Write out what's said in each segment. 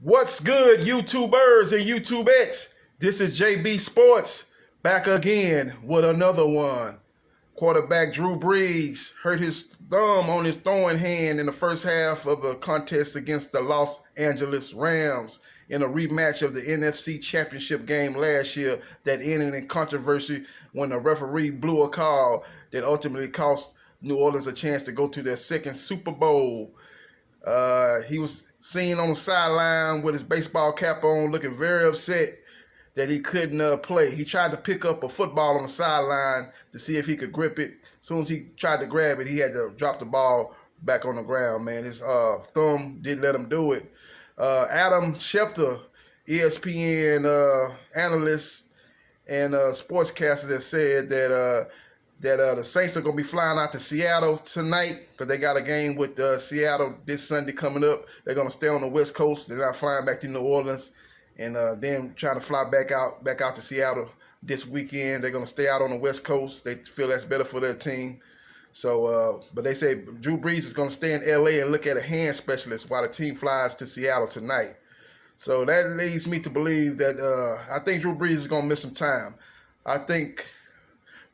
What's good, YouTubers and YouTubettes? This is JB Sports back again with another one. Quarterback Drew Brees hurt his thumb on his throwing hand in the first half of the contest against the Los Angeles Rams in a rematch of the NFC Championship game last year that ended in controversy when the referee blew a call that ultimately cost New Orleans a chance to go to their second Super Bowl. He was seen on the sideline with his baseball cap on, looking very upset that he couldn't play. He tried to pick up a football on the sideline to see if he could grip it. As soon as he tried to grab it, he had to drop the ball back on the ground, man. His thumb didn't let him do it. Adam Schefter, ESPN analyst and sportscaster, that said that the Saints are going to be flying out to Seattle tonight because they got a game with Seattle this Sunday coming up. They're going to stay on the West Coast. They're not flying back to New Orleans and then trying to fly back out to Seattle this weekend. They're going to stay out on the West Coast. They feel that's better for their team. So, but they say Drew Brees is going to stay in L.A. and look at a hand specialist while the team flies to Seattle tonight. So that leads me to believe that I think Drew Brees is going to miss some time. I think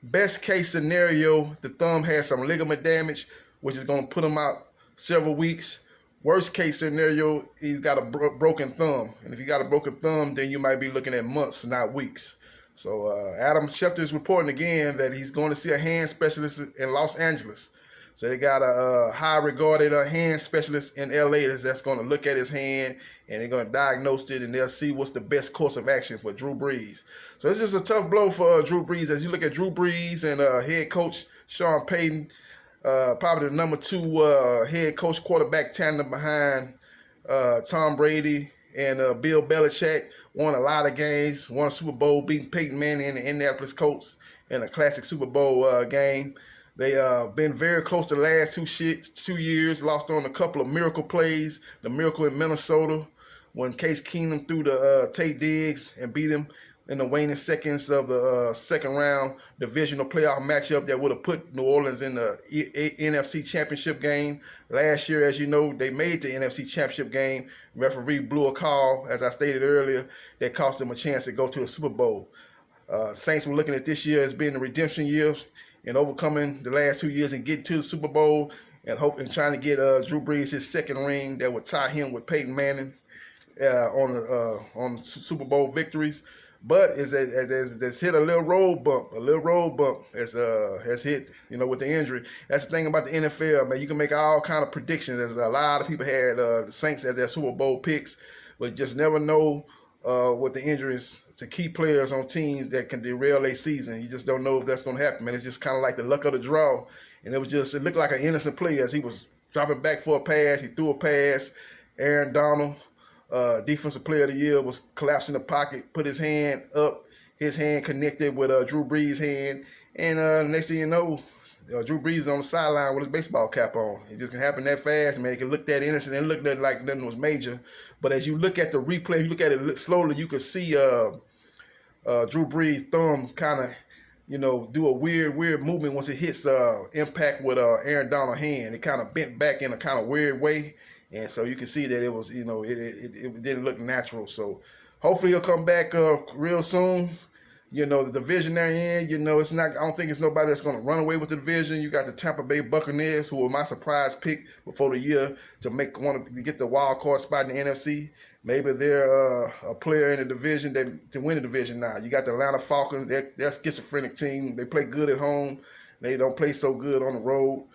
best case scenario, the thumb has some ligament damage, which is going to put him out several weeks. Worst case scenario, he's got a broken thumb. And if you got a broken thumb, then you might be looking at months, not weeks. So Adam Schefter is reporting again that he's going to see a hand specialist in Los Angeles. So they got a high-regarded hand specialist in L.A. that's going to look at his hand, and they're going to diagnose it, and they'll see what's the best course of action for Drew Brees. So it's just a tough blow for Drew Brees. As you look at Drew Brees and head coach Sean Payton, probably the number 2 head coach quarterback tandem behind Tom Brady and Bill Belichick. Won a lot of games, won a Super Bowl, beating Peyton Manning and the Indianapolis Colts in a classic Super Bowl game. They been very close the last 2 years, lost on a couple of miracle plays. The miracle in Minnesota when Case Keenum threw to Tate Diggs and beat him in the waning seconds of the second round divisional playoff matchup that would have put New Orleans in the NFC Championship game. Last year, as you know, they made the NFC Championship game. Referee blew a call, as I stated earlier, that cost them a chance to go to a Super Bowl. Saints were looking at this year as being the redemption year and overcoming the last 2 years and getting to the Super Bowl and trying to get Drew Brees his second ring that would tie him with Peyton Manning on Super Bowl victories. But it's hit a little road bump has hit, with the injury. That's the thing about the NFL, man. You can make all kind of predictions. There's a lot of people had the Saints as their Super Bowl picks, but just never know what the injuries to key players on teams that can derail a season. You just don't know if that's going to happen, man. It's just kind of like the luck of the draw. And it looked like an innocent play as he was dropping back for a pass. He threw a pass. Aaron Donald, Defensive Player of the Year, was collapsing the pocket, put his hand up, his hand connected with Drew Brees' hand, and next thing you know, Drew Brees is on the sideline with his baseball cap on. It just can happen that fast, man. It can look that innocent and look that like nothing was major. But as you look at the replay, you look at it slowly, you can see Drew Brees' thumb kind of, do a weird movement once it hits impact with Aaron Donald's hand. It kind of bent back in a kind of weird way. And so you can see that it was, it didn't look natural. So hopefully he'll come back real soon. The division they're in, it's not. I don't think it's nobody that's going to run away with the division. You got the Tampa Bay Buccaneers, who were my surprise pick before the year to want to get the wild card spot in the NFC. Maybe they're a player in the division to win the division now. You got the Atlanta Falcons. They're a schizophrenic team. They play good at home. They don't play so good on the road.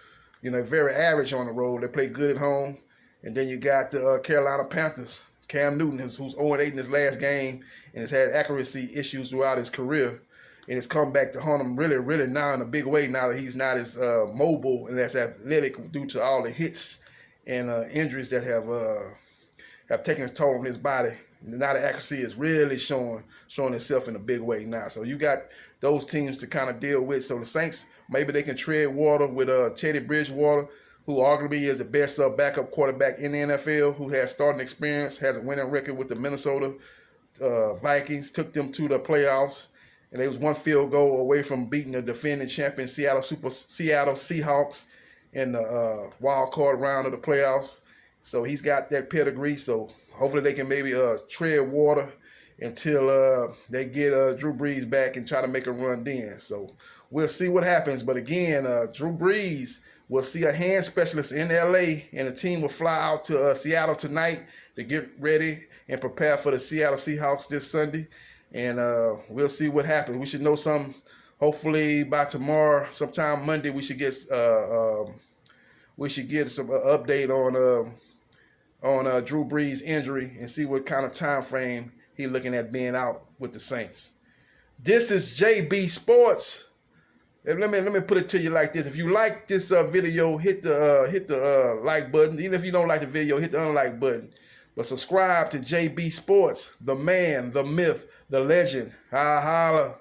Very average on the road. They play good at home. And then you got the Carolina Panthers. Cam Newton, who's 0-8 in his last game and has had accuracy issues throughout his career. And it's come back to haunt him really, really now in a big way now that he's not as mobile and as athletic due to all the hits and injuries that have taken its toll on his body. Now the accuracy is really showing itself in a big way now. So you got those teams to kind of deal with. So the Saints, maybe they can tread water with Teddy Bridgewater, who arguably is the best backup quarterback in the NFL, who has starting experience, has a winning record with the Minnesota Vikings, took them to the playoffs, and they was one field goal away from beating the defending champion Seattle Seahawks in the wild card round of the playoffs. So he's got that pedigree. So hopefully they can maybe tread water until they get Drew Brees back and try to make a run then. So we'll see what happens. But again, Drew Brees will see a hand specialist in LA, and the team will fly out to Seattle tonight to get ready and prepare for the Seattle Seahawks this Sunday. And we'll see what happens. We should know some. Hopefully by tomorrow, sometime Monday, we should get some update on Drew Brees' injury and see what kind of time frame he's looking at being out with the Saints. This is JB Sports. And let me put it to you like this: if you like this video, hit the like button. Even if you don't like the video, hit the unlike button. But subscribe to JB Sports, the man, the myth, the legend. Holla.